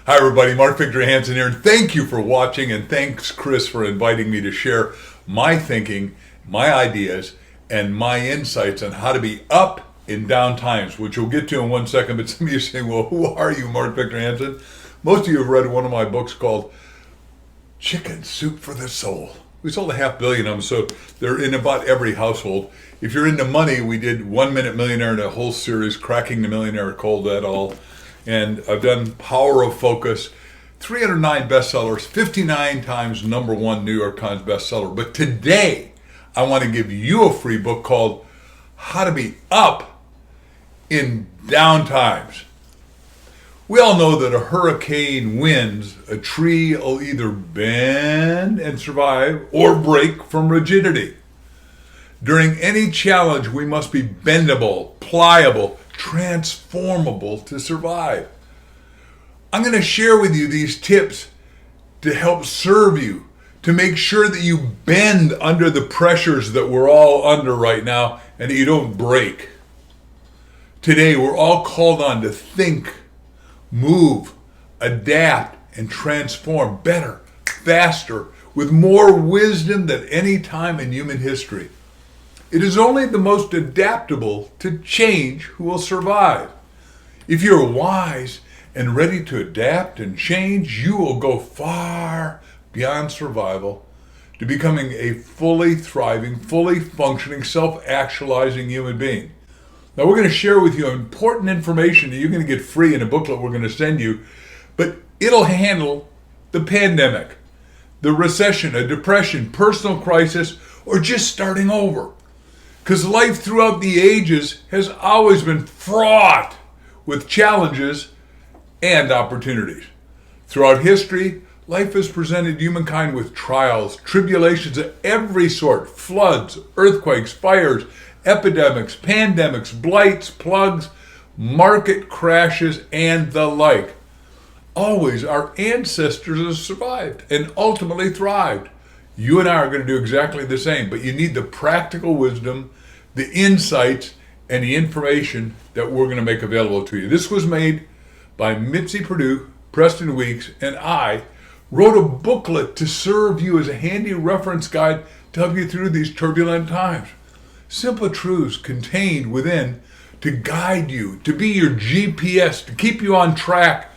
Hi everybody, Mark Victor Hansen here, and thank you for watching, and thanks Chris for inviting me to share my thinking, my ideas, and my insights on how to be up in down times, which we'll get to in 1 second. But some of you are saying, well, who are you, Mark Victor Hansen? Most of you have read one of my books called Chicken Soup for the Soul. We sold 500 million of them, so they're in about every household. If you're into money, we did 1 Minute Millionaire in a whole series, Cracking the Millionaire Cold, that all. And I've done Power of Focus, 309 bestsellers, 59 times #1 New York Times bestseller. But today, I want to give you a free book called How to Be Up in Down Times. We all know that a hurricane winds, a tree will either bend and survive or break from rigidity. During any challenge, we must be bendable, pliable, transformable to survive. I'm going to share with you these tips to help serve you, to make sure that you bend under the pressures that we're all under right now and that you don't break. Today, we're all called on to think, move, adapt, and transform better, faster, with more wisdom than any time in human history. It is only the most adaptable to change who will survive. If you're wise and ready to adapt and change, you will go far beyond survival to becoming a fully thriving, fully functioning, self-actualizing human being. Now, we're going to share with you important information that you're going to get free in a booklet we're going to send you, but it'll handle the pandemic, the recession, a depression, personal crisis, or just starting over. Because life throughout the ages has always been fraught with challenges and opportunities. Throughout history, life has presented humankind with trials, tribulations of every sort, floods, earthquakes, fires, epidemics, pandemics, blights, plugs, market crashes, and the like. Always our ancestors have survived and ultimately thrived. You and I are going to do exactly the same, but you need the practical wisdom, the insights, and the information that we're going to make available to you. This was made by Mitzi Perdue, Preston Weeks, and I wrote a booklet to serve you as a handy reference guide to help you through these turbulent times. Simple truths contained within to guide you, to be your GPS, to keep you on track.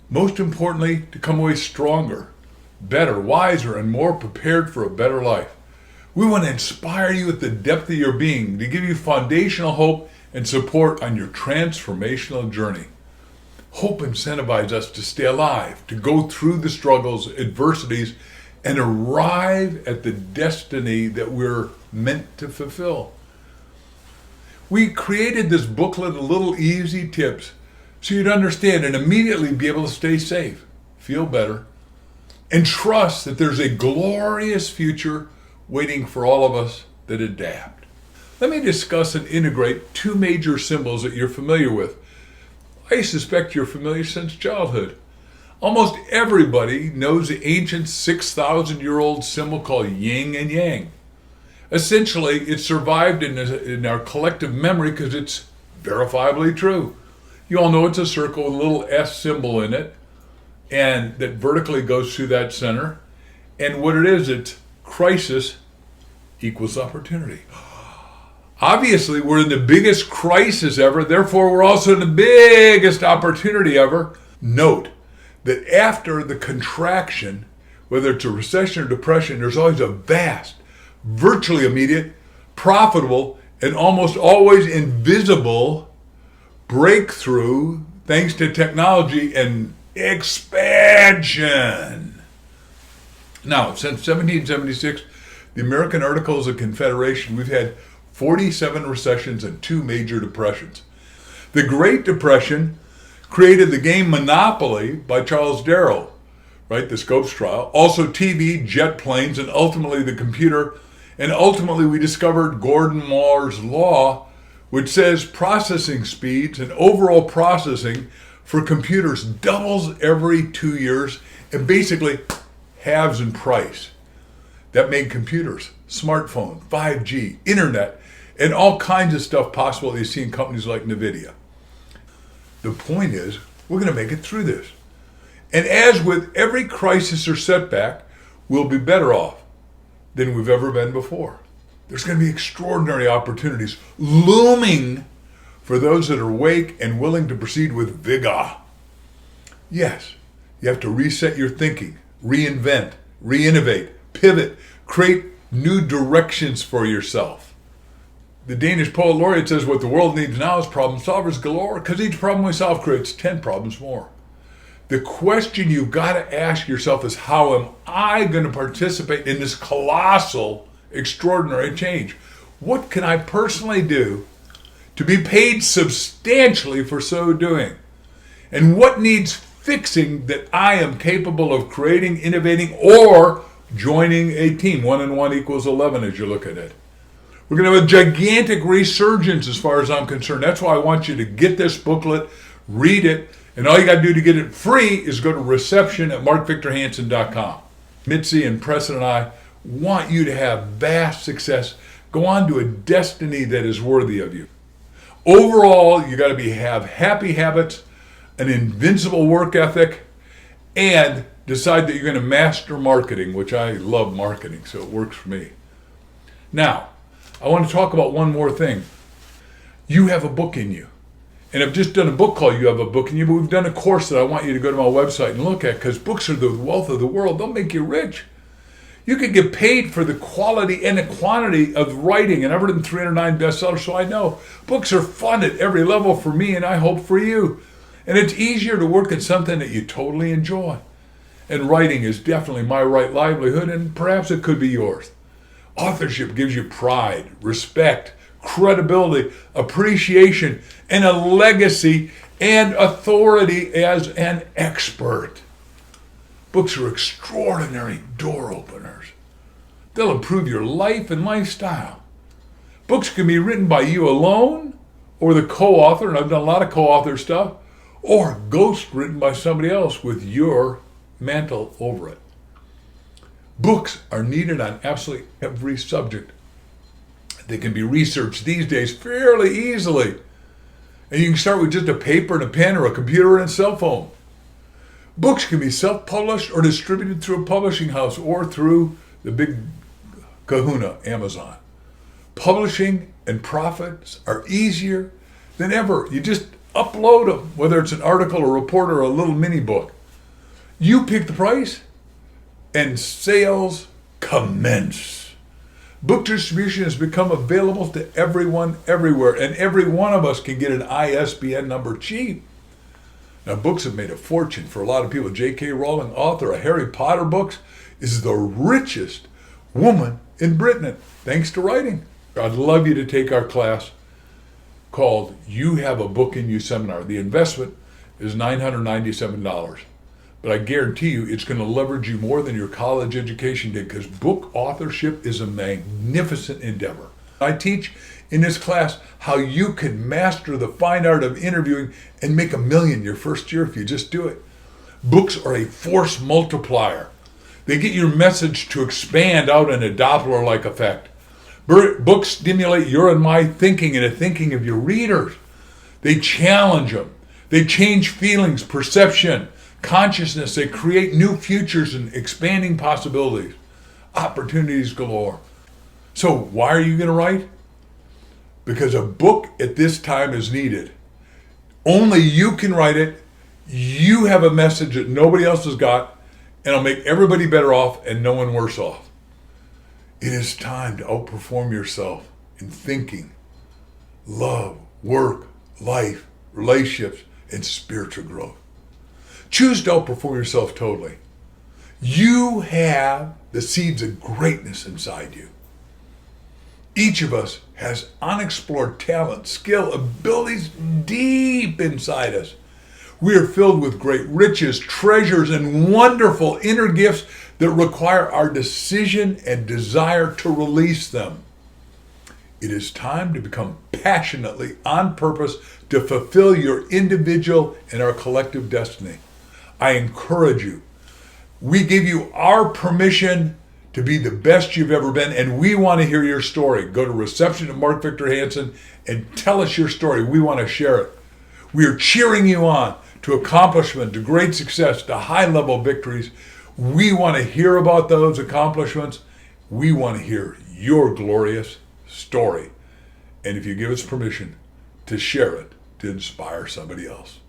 Most importantly, to come away stronger, better, wiser, and more prepared for a better life. We want to inspire you at the depth of your being to give you foundational hope and support on your transformational journey. Hope incentivizes us to stay alive, to go through the struggles, adversities, and arrive at the destiny that we're meant to fulfill. We created this booklet of little easy tips so you'd understand and immediately be able to stay safe, feel better, and trust that there's a glorious future waiting for all of us that adapt. Let me discuss and integrate two major symbols that you're familiar with. I suspect you're familiar since childhood. Almost everybody knows the ancient 6,000-year-old symbol called yin and yang. Essentially, it survived in our collective memory because it's verifiably true. You all know it's a circle with a little S symbol in it, and that vertically goes through that center. And what it is, it's crisis equals opportunity. Obviously, we're in the biggest crisis ever, therefore we're also in the biggest opportunity ever. Note that after the contraction, whether it's a recession or depression, there's always a vast, virtually immediate, profitable, and almost always invisible breakthrough thanks to technology and expansion. Now, since 1776, the American Articles of Confederation, we've had 47 recessions and 2 major depressions. The Great Depression created the game Monopoly by Charles Darrow, right? The Scopes trial. Also TV, jet planes, and ultimately the computer. And ultimately we discovered Gordon Moore's law, which says processing speeds and overall processing for computers doubles every 2 years and basically halves in price. That made computers, smartphone, 5G, internet, and all kinds of stuff possible that you see in companies like NVIDIA. The point is, we're going to make it through this. And as with every crisis or setback, we'll be better off than we've ever been before. There's going to be extraordinary opportunities looming for those that are awake and willing to proceed with vigor. Yes, you have to reset your thinking, reinvent, reinnovate, pivot, create new directions for yourself. The Danish poet laureate says what the world needs now is problem solvers galore, because each problem we solve creates 10 problems more. The question you've got to ask yourself is, how am I going to participate in this colossal, extraordinary change? What can I personally do to be paid substantially for so doing? And what needs fixing that I am capable of creating, innovating, or joining a team? 1 and 1 equals 11 as you look at it. We're going to have a gigantic resurgence as far as I'm concerned. That's why I want you to get this booklet, read it, and all you got to do to get it free is go to reception@markvictorhansen.com. Mitzi and Preston and I want you to have vast success. Go on to a destiny that is worthy of you. Overall, you got to have happy habits, an invincible work ethic, and decide that you're going to master marketing, which I love marketing, so it works for me. Now, I want to talk about one more thing. You have a book in you. And I've just done a book called You Have a Book in You, but we've done a course that I want you to go to my website and look at, because books are the wealth of the world. They'll make you rich. You can get paid for the quality and the quantity of writing, and I've written 309 bestsellers, so I know books are fun at every level for me, and I hope for you. And it's easier to work at something that you totally enjoy. And writing is definitely my right livelihood, and perhaps it could be yours. Authorship gives you pride, respect, credibility, appreciation, and a legacy and authority as an expert. Books are extraordinary door openers. They'll improve your life and lifestyle. Books can be written by you alone or the co-author, and I've done a lot of co-author stuff, or ghost written by somebody else with your mantle over it. Books are needed on absolutely every subject. They can be researched these days fairly easily. And you can start with just a paper and a pen or a computer and a cell phone. Books can be self-published or distributed through a publishing house or through the big kahuna, Amazon. Publishing and profits are easier than ever. You just upload them, whether it's an article, a report, or a little mini book. You pick the price and sales commence. Book distribution has become available to everyone, everywhere, and every one of us can get an ISBN number cheap. Now, books have made a fortune for a lot of people. J.K. Rowling, author of Harry Potter books, is the richest woman in Britain, thanks to writing. I'd love you to take our class called You Have a Book in You seminar. The investment is $997. But I guarantee you it's going to leverage you more than your college education did, because book authorship is a magnificent endeavor. I teach in this class how you can master the fine art of interviewing and make $1 million your first year if you just do it. Books are a force multiplier. They get your message to expand out in a Doppler-like effect. Books stimulate your and my thinking and the thinking of your readers. They challenge them. They change feelings, perception, consciousness. They create new futures and expanding possibilities, opportunities galore. So why are you going to write? Because a book at this time is needed. Only you can write it. You have a message that nobody else has got, and it'll make everybody better off and no one worse off. It is time to outperform yourself in thinking, love, work, life, relationships, and spiritual growth. Choose to outperform yourself totally. You have the seeds of greatness inside you. Each of us has unexplored talent, skill, abilities deep inside us. We are filled with great riches, treasures, and wonderful inner gifts that require our decision and desire to release them. It is time to become passionately on purpose to fulfill your individual and our collective destiny. I encourage you. We give you our permission to be the best you've ever been, and we want to hear your story. Go to reception at Mark Victor Hansen and tell us your story. We want to share it. We are cheering you on to accomplishment, to great success, to high-level victories. We want to hear about those accomplishments. We want to hear your glorious story. And if you give us permission to share it, to inspire somebody else.